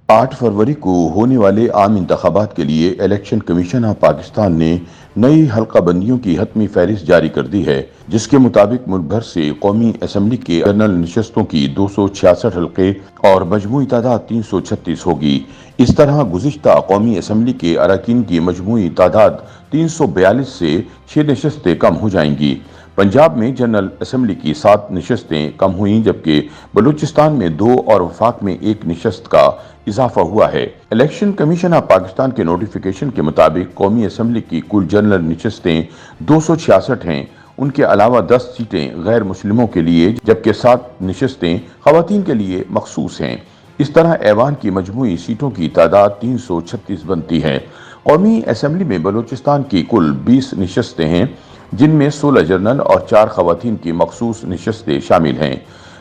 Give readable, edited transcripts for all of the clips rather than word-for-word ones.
8 फरवरी को होने वाले आम इंतखाबात के लिए इलेक्शन कमीशन ऑफ पाकिस्तान ने नई हल्का बंदियों की हतमी फहरिस्त जारी कर दी है, जिसके मुताबिक मुल्क भर से कौमी असम्बली के जनरल नशस्तों की 266 हल्के और मजमूई तादाद 336 होगी। इस तरह गुज़िश्ता कौमी असम्बली के अरकान की मजमूई तादाद 342 से 6 नशस्तें कम हो जाएंगी। पंजाब में जनरल असम्बली की 7 नशस्तें कम हुई, जबकि बलूचिस्तान में 2 और वफाक में 1 नशस्त का इजाफा हुआ है। इलेक्शन कमीशन ऑफ पाकिस्तान के नोटिफिकेशन के मुताबिक कौमी असम्बली की कुल जनरल नशस्तें 266 हैं। उनके अलावा 10 सीटें गैर मुस्लिमों के लिए, जबकि 7 नशस्तें खवातीन के लिए मखसूस हैं। इस तरह ऐवान की मजमूई सीटों की तादाद 336 बनती है। कौमी असम्बली में बलूचिस्तान की कुल 20 नशस्तें हैं, जिनमें 16 जनरल और 4 खवातीन की मखसूस नशस्तें शामिल हैं।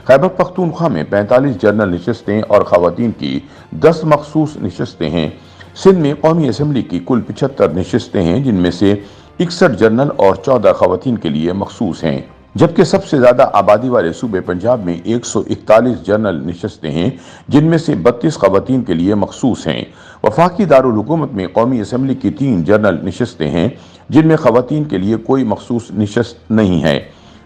खैबर पख्तूनख्वा में 45 जनरल नशस्तें और खवातीन की 10 मखसूस नशस्तें हैं। सिंध में कौमी असम्बली की कुल 75 नशस्तें हैं, जिनमें से 61 जनरल और 14 खवातीन के लिए मखसूस हैं। जबकि सबसे ज्यादा आबादी वाले सूबे पंजाब में 141 जनरल नशस्तें हैं, जिनमें से 32 खवातीन के लिए मखसूस हैं। वफाकी दारुल हुकूमत में कौमी असम्बली की 3 जनरल नशस्तें हैं, जिनमें खवातीन के लिए कोई मखसूस नशस्त नहीं है।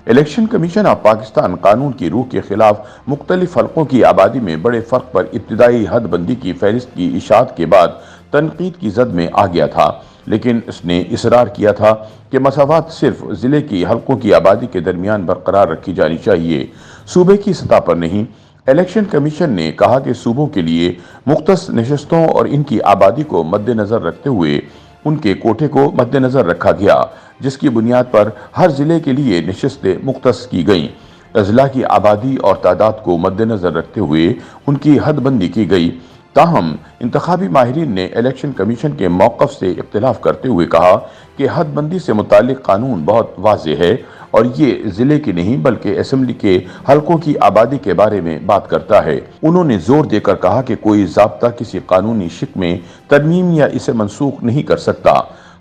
इलेक्शन कमीशन ऑफ पाकिस्तान कानून की रूह के खिलाफ मुख्तलिफ हल्कों की आबादी में बड़े फर्क पर इब्तिदाई हद बंदी की फहरिस्त की इशाअत के बाद तनकीद की जद में आ गया था, लेकिन इसने इसरार किया था कि मसावत सिर्फ जिले की हल्कों की आबादी के दरमियान बरकरार रखी जानी चाहिए, सूबे की सतह पर नहीं। इलेक्शन कमीशन ने कहा कि सूबों के लिए मुख्तस नशस्तों और इनकी आबादी को मद्देनजर रखते हुए उनके कोटे को मद्देनजर रखा गया, जिसकी बुनियाद पर हर जिले के लिए नशस्तें मुख्तस की गईं। अजला की आबादी और तादाद को मद्देनजर रखते हुए उनकी हदबंदी की गई। ताहम इंतखाबी माहिरीन ने इलेक्शन कमीशन के मौक़िफ़ से इख्तिलाफ करते हुए कहा कि हदबंदी से मुतालिक कानून बहुत वाज़ेह है और ये ज़िले की नहीं बल्कि असम्बली के हल्कों की आबादी के बारे में बात करता है। उन्होंने जोर देकर कहा कि कोई ज़ाब्ता किसी कानूनी शिक में तरमीम या इसे मनसूख नहीं कर सकता।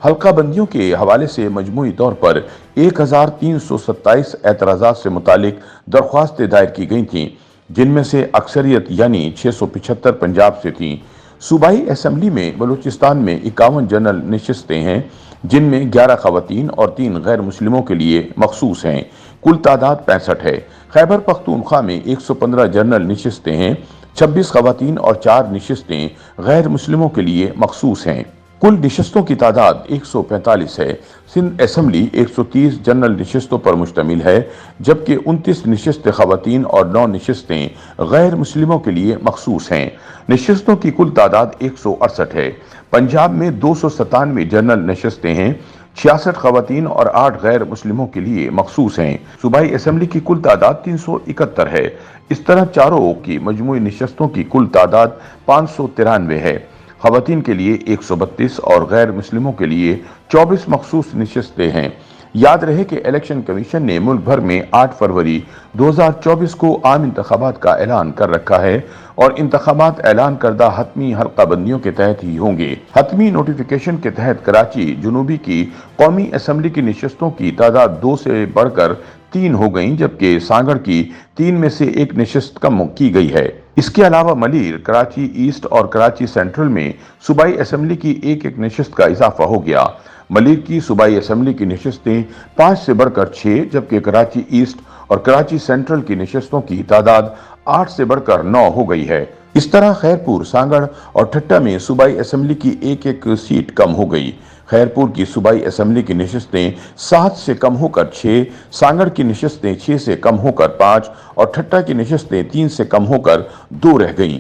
हल्का बंदियों के हवाले से मजमूई तौर पर 1327 एतराज़ात से मुतालिक दरख्वास्तें दायर की गई थीं, जिनमें से अक्सरियत यानी 675 पंजाब से थीं। सूबाई असम्बली में बलूचिस्तान में 51 जनरल नशस्तें हैं, जिनमें 11 खवातीन और 3 गैर मुस्लिमों के लिए मखसूस हैं। कुल तादाद 65 है। खैबर पख्तूनख्वा में 115 जनरल नशस्तें हैं, 26 खवातीन और 4 नशस्तें गैर मुस्लिमों के लिए मखसूस हैं। कुल नशस्तों की तादाद 145 है। सिंध असम्बली 130 जनरल नशस्तों पर मुश्तमिल है, जबकि 29 नशस्तें खवातीन और 9 नशस्तें गैर मुस्लिमों के लिए मखसूस हैं। नशस्तों की कुल तादाद 168 है। पंजाब में 297 जनरल नशस्तें हैं, 66 खवातीन और 8 गैर मुस्लिमों के लिए मखसूस हैं। सूबाई असम्बली की कुल तादाद 371 है। इस तरह चारों की मजमूई नशस्तों की कुल तादाद 593 है। खवातीन के लिए 132 और गैर मुस्लिमों के लिए 24 मखसूस नशस्तें हैं। याद रहे कि इलेक्शन कमीशन ने मुल्क भर में 8 फरवरी 2024 को आम इंतखाबात का ऐलान कर रखा है और इंतखाबात ऐलान करदा हतमी हल्का बंदियों के तहत ही होंगे। हतमी नोटिफिकेशन के तहत कराची जुनूबी की कौमी असम्बली की नशस्तों की तादाद 2 से बढ़कर 3 हो गई, जबकि सांगड़ की 3 में से 1 नशस्त कम की गई है। इसके अलावा मलीर, कराची ईस्ट और कराची सेंट्रल में सूबाई असम्बली की एक नशस्त का इजाफा हो गया। मलीर की सूबाई असम्बली की नशस्तें 5 से बढ़कर 6, जबकि कराची ईस्ट और कराची सेंट्रल की नशस्तों की तादाद 8 से बढ़कर 9 हो गई है। इस तरह खैरपुर, सांगड़ और ठट्टा में सूबाई असम्बली की एक सीट कम हो गई। खैरपुर की सूबाई असम्बली की नशस्तें 7 से कम होकर 6, सांगड़ की नशस्तें 6 से कम होकर 5 और ठट्टा की नशस्तें 3 से कम होकर 2 रह गईं।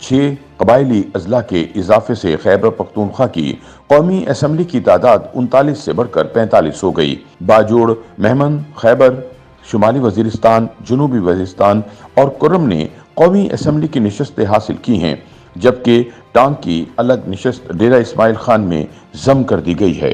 6 कबायली अजला के इजाफे से खैबर पख्तूनख्वा की कौमी असम्बली की तादाद 39 से बढ़कर 45 हो गई। बाजोड़, मेहमन, खैबर, शुमाली वजीरिस्तान, जनूबी वजीरिस्तान और कुर्रम ने कौमी असम्बली की नशस्तें हासिल की हैं, जबकि टांग की अलग नशस्त डेरा इस्माइल खान में जम कर दी गई है।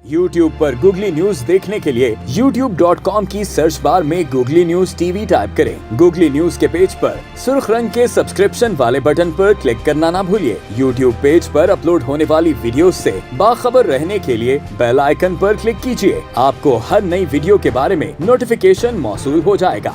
YouTube पर गूगली न्यूज देखने के लिए youtube.com की सर्च बार में गूगली न्यूज टीवी टाइप करें। गूगली न्यूज के पेज पर सुर्ख रंग के सब्सक्रिप्शन वाले बटन पर क्लिक करना ना भूलिए। YouTube पेज पर अपलोड होने वाली वीडियोस से बाखबर रहने के लिए बेल आइकन पर क्लिक कीजिए। आपको हर नई वीडियो के बारे में नोटिफिकेशन मौसूल हो जाएगा।